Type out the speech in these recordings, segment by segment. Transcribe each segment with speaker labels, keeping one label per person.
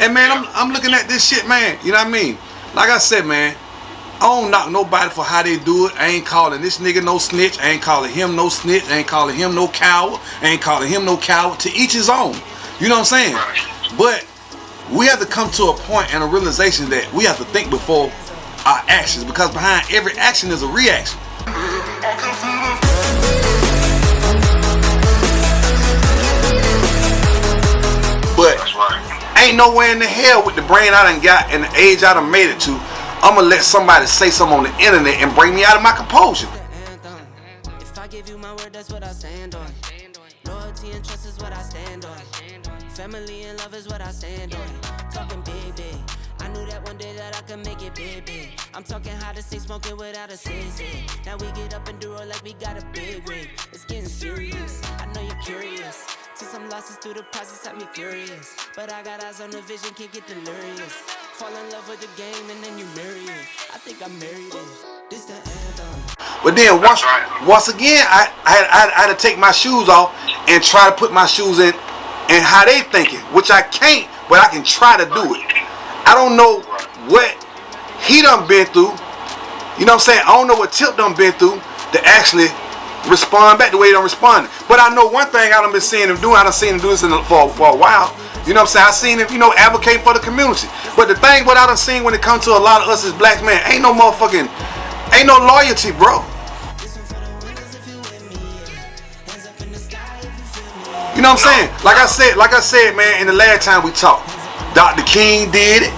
Speaker 1: And man, I'm looking at this shit, man. You know what I mean? Like I said, man, I don't knock nobody for how they do it. I ain't calling this nigga no snitch. I ain't calling him no snitch. I ain't calling him no coward. I ain't calling him no coward. To each his own. You know what I'm saying? But we have to come to a point and a realization that we have to think before our actions, because behind every action is a reaction. But ain't nowhere in the hell with the brain I done got and the age I done made it to, I'ma let somebody say something on the internet and bring me out of my composure.
Speaker 2: If I give you my word, that's what I stand on. Loyalty and trust is what I stand on. Family and love is what I stand on. Talking big, big. I knew that one day that I could make it big, big. I'm talking how to stay smoking without a sense. Now we get up and do it like we got a big rig. It's getting serious. I know you're curious. Took some losses through the process, had me furious. But I got eyes on the vision, can't get delirious. Fall in love with the game and then you marry it. I think I married it. This the anthem.
Speaker 1: But then once again, I had to take my shoes off and try to put my shoes in and how they thinking, which I can't, but I can try to do it. I don't know what he done been through. You know what I'm saying? I don't know what Tip done been through to actually respond back the way he done responded. But I know one thing I done been seeing him do. I done seen him do this for a while. You know what I'm saying? I seen him, advocate for the community. But the thing what I done seen when it comes to a lot of us as black men, ain't no motherfucking, ain't no loyalty, bro. You know what I'm saying? Like I said, man, in the last time we talked, Dr. King did it,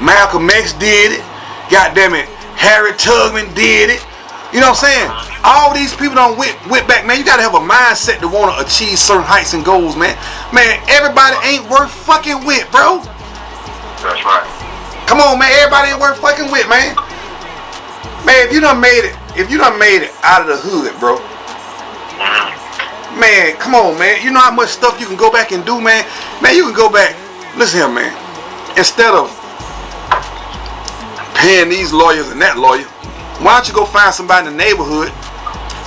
Speaker 1: Malcolm X did it, goddamn it, Harry Tubman did it. You know what I'm saying? All these people done went back, man. You gotta have a mindset to want to achieve certain heights and goals, man. Man, everybody ain't worth fucking with, bro.
Speaker 3: That's right.
Speaker 1: Come on, man. Everybody ain't worth fucking with, man. Man, if you done made it out of the hood, bro. Man, come on, man. You know how much stuff you can go back and do, man. Man, you can go back. Listen here, man. Instead of paying these lawyers and that lawyer, why don't you go find somebody in the neighborhood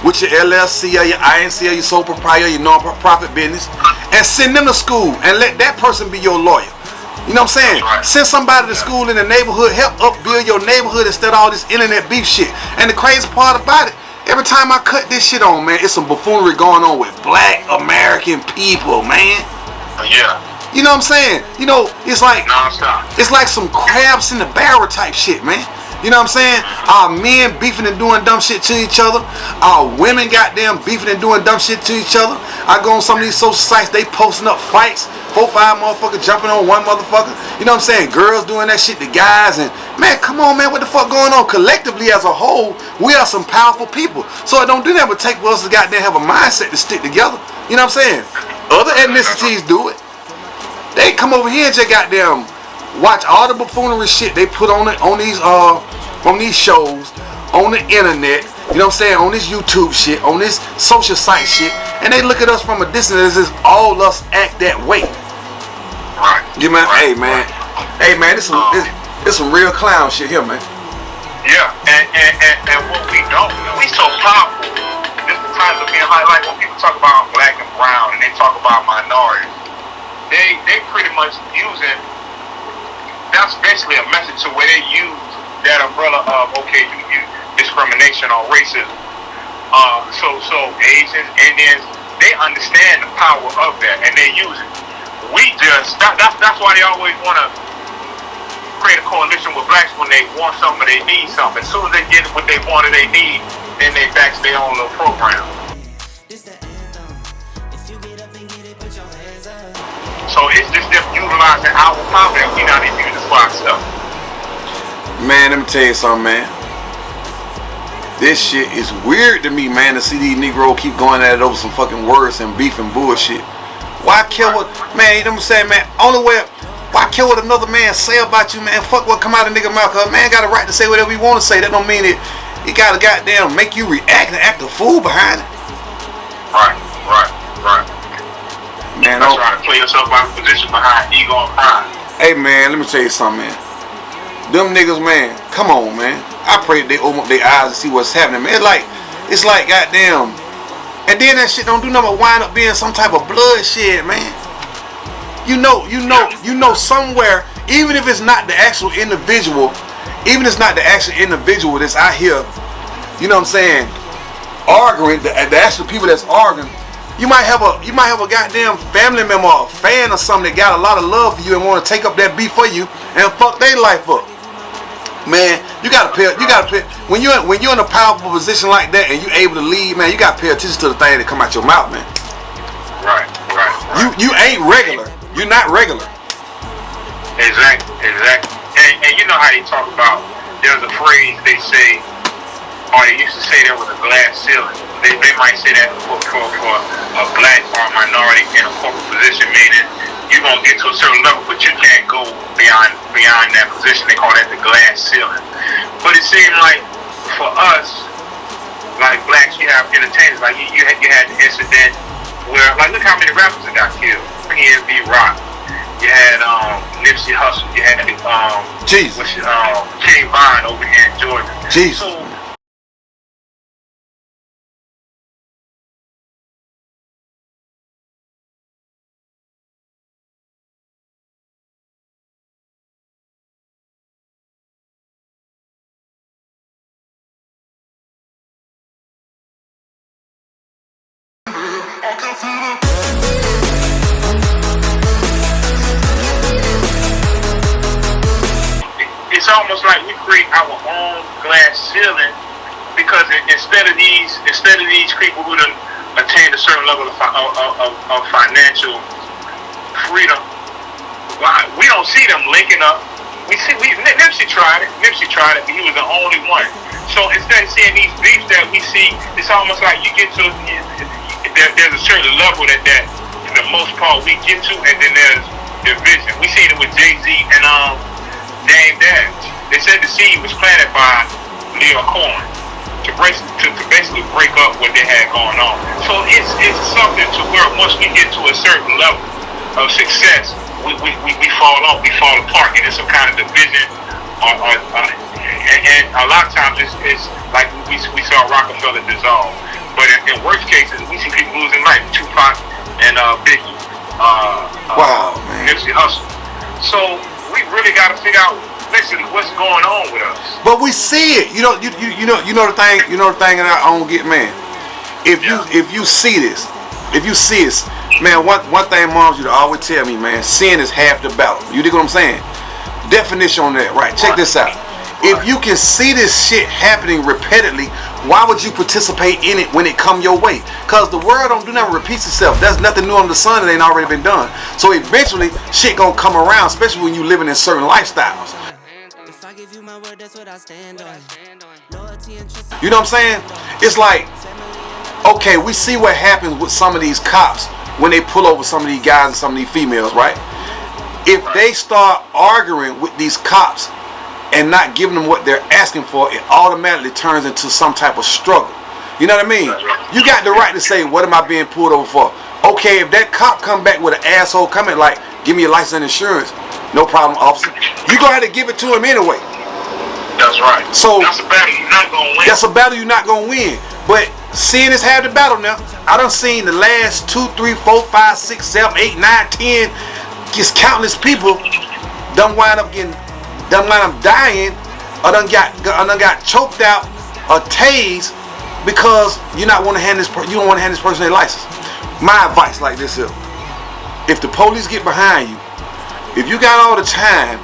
Speaker 1: with your LLC or your INC or your sole proprietor, your non-profit business, and send them to school and let that person be your lawyer. You know what I'm saying? Send somebody to school in the neighborhood, help upbuild your neighborhood instead of all this internet beef shit. And the crazy part about it, every time I cut this shit on, man, it's some buffoonery going on with black American people, man.
Speaker 3: Yeah.
Speaker 1: You know what I'm saying? It's like some crabs in the barrel type shit, man. You know what I'm saying? Our men beefing and doing dumb shit to each other. Our women goddamn beefing and doing dumb shit to each other. I go on some of these social sites, they posting up fights. 4, 5 motherfuckers jumping on one motherfucker. You know what I'm saying? Girls doing that shit to guys. And man, come on, man, what the fuck going on? Collectively as a whole, we are some powerful people. So it don't do that but take for us to goddamn have a mindset to stick together. You know what I'm saying? Other ethnicities do it. They come over here and just goddamn watch all the buffoonery shit they put on these shows, on the internet, you know what I'm saying, on this YouTube shit, on this social site shit, and they look at us from a distance as if all us act that way.
Speaker 3: Right.
Speaker 1: You man, hey man, this some real clown shit here, man.
Speaker 3: Yeah, and what we don't, we so powerful. This the times of being highlighted when people talk about black and brown and they talk about minorities. They pretty much using. That's basically a message to where they use that umbrella of you discrimination or racism. So Asians, Indians, they understand the power of that and they use it. We just that's why they always want to create a coalition with blacks when they want something or they need something. As soon as they get what they want or they need, then they back to their own little program. So it's just them utilizing our power that we not even using for ourselves.
Speaker 1: Man, let me tell you something, man. This shit is weird to me, man, to see these Negroes keep going at it over some fucking words and beef and bullshit. Why care what, man, you know what I'm saying, man, why care what another man say about you, man? Fuck what come out of nigga mouth, cause man got a right to say whatever he want to say. That don't mean it gotta goddamn make you react and act a fool behind it.
Speaker 3: Right.
Speaker 1: Man,
Speaker 3: I'm trying to play yourself out of position behind ego and pride.
Speaker 1: Hey man, let me tell you something, man. Them niggas, man, come on, man. I pray that they open up their eyes and see what's happening, man. It's like goddamn. And then that shit don't do nothing but wind up being some type of bloodshed, man. you know somewhere, even if it's not the actual individual, that's out here, you know what I'm saying, arguing, the actual people that's arguing, you might have a goddamn family member or a fan or something that got a lot of love for you and want to take up that beef for you and fuck their life up. Man, you gotta pay. When you're in a powerful position like that and you able to lead, man, you gotta pay attention to the thing that come out your mouth, man.
Speaker 3: Right.
Speaker 1: You ain't regular. You're not regular.
Speaker 3: Exactly. And you know how they talk about, there's a phrase they say, or they used to say there was a glass ceiling. They might say that for a black or a minority in a corporate position, meaning you're going to get to a certain level, but you can't go beyond that position. They call that the glass ceiling. But it seemed like for us, like blacks, you have entertainers. Like you had the incident where, like, look how many rappers that got killed. PNB Rock. You had Nipsey Hussle. You had
Speaker 1: Jesus.
Speaker 3: King Von over here in Georgia.
Speaker 1: Jesus.
Speaker 3: So, it's almost like we create our own glass ceiling, because instead of these people who done attained a certain level of financial freedom, we don't see them linking up. Nipsey tried it, but he was the only one. So instead of seeing these beefs that we see, it's almost like you get to, there's a certain level that for the most part we get to, and then there's division. We seen it with Jay-Z and Dame Dash. They said the seed was planted by Leo Cohen to basically break up what they had going on. So it's something to where once we get to a certain level of success, we fall off, we fall apart, and it's some kind of division, and a lot of times it's like we saw Rockefeller dissolve. But in worst cases, we see people losing life. Tupac and Biggie, Nipsey Hussle. So we really got to figure out basically what's going on with us.
Speaker 1: But we see it. You know the thing that I don't get, man. If you see this, man, one thing moms used to always tell me, man, sin is half the battle. You dig what I'm saying? Definition on that, right? Check this out. If you can see this shit happening repeatedly, why would you participate in it when it come your way? Because the world don't do nothing, repeats itself. There's nothing new under the sun that ain't already been done. So eventually, shit gonna come around, especially when you living in certain lifestyles. You know what I'm saying? It's like, okay, we see what happens with some of these cops when they pull over some of these guys and some of these females, right? If they start arguing with these cops and not giving them what they're asking for, it automatically turns into some type of struggle. You know what I mean? You got the right to say, what am I being pulled over for? Okay, if that cop come back with an asshole comment like, give me your license and insurance, no problem, officer. You gonna have to give it to him anyway.
Speaker 3: That's right.
Speaker 1: So
Speaker 3: that's a battle you're not gonna win.
Speaker 1: That's a battle you're not gonna win. But seeing is half the battle now. I done seen the last 2, 3, 4, 5, 6, 7, 8, 9, 10, just countless people done wind up dying, or done got choked out or tased because you don't want to hand this person their license. My advice like this here: if the police get behind you, if you got all the time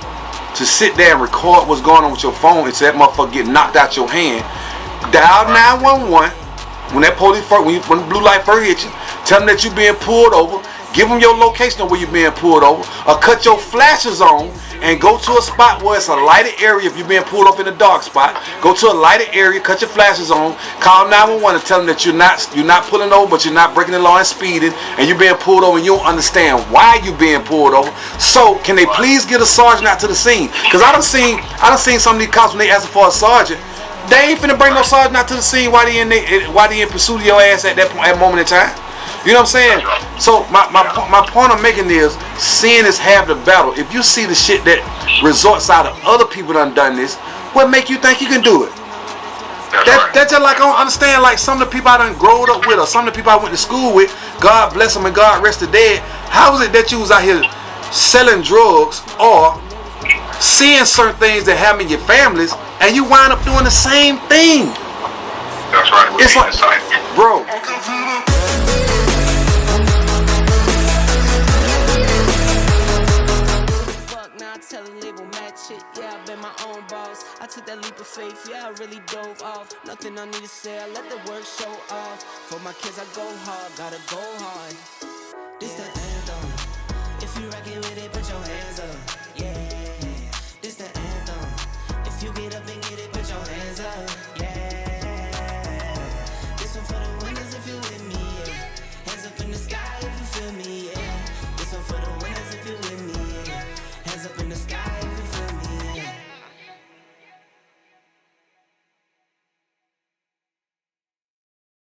Speaker 1: to sit there and record what's going on with your phone and say that motherfucker get knocked out your hand, dial 911 when that police when the blue light first hit you. Tell them that you're being pulled over. Give them your location of where you're being pulled over, or cut your flashes on and go to a spot where it's a lighted area. If you're being pulled off in a dark spot, go to a lighted area, cut your flashes on, call 911 and tell them that you're not pulling over, but you're not breaking the law and speeding, and you're being pulled over and you don't understand why you're being pulled over. So can they please get a sergeant out to the scene? Because I done seen some of these cops when they asking for a sergeant, they ain't finna bring no sergeant out to the scene while they in pursuit of your ass at that moment in time. You know what I'm saying? So my point I'm making is, sin is half the battle. If you see the shit that resorts out of other people done this, what make you think you can do it? That's just like, I don't understand, like some of the people I done growed up with, or some of the people I went to school with, God bless them and God rest the dead. How is it that you was out here selling drugs or seeing certain things that happen in your families, and you wind up doing the same thing.
Speaker 3: That's right.
Speaker 1: It's like, bro.
Speaker 2: Tell a label match it, yeah, I've been my own boss. I took that leap of faith, yeah, I really dove off. Nothing I need to say, I let the work show off. For my kids, I go hard, gotta go hard. This that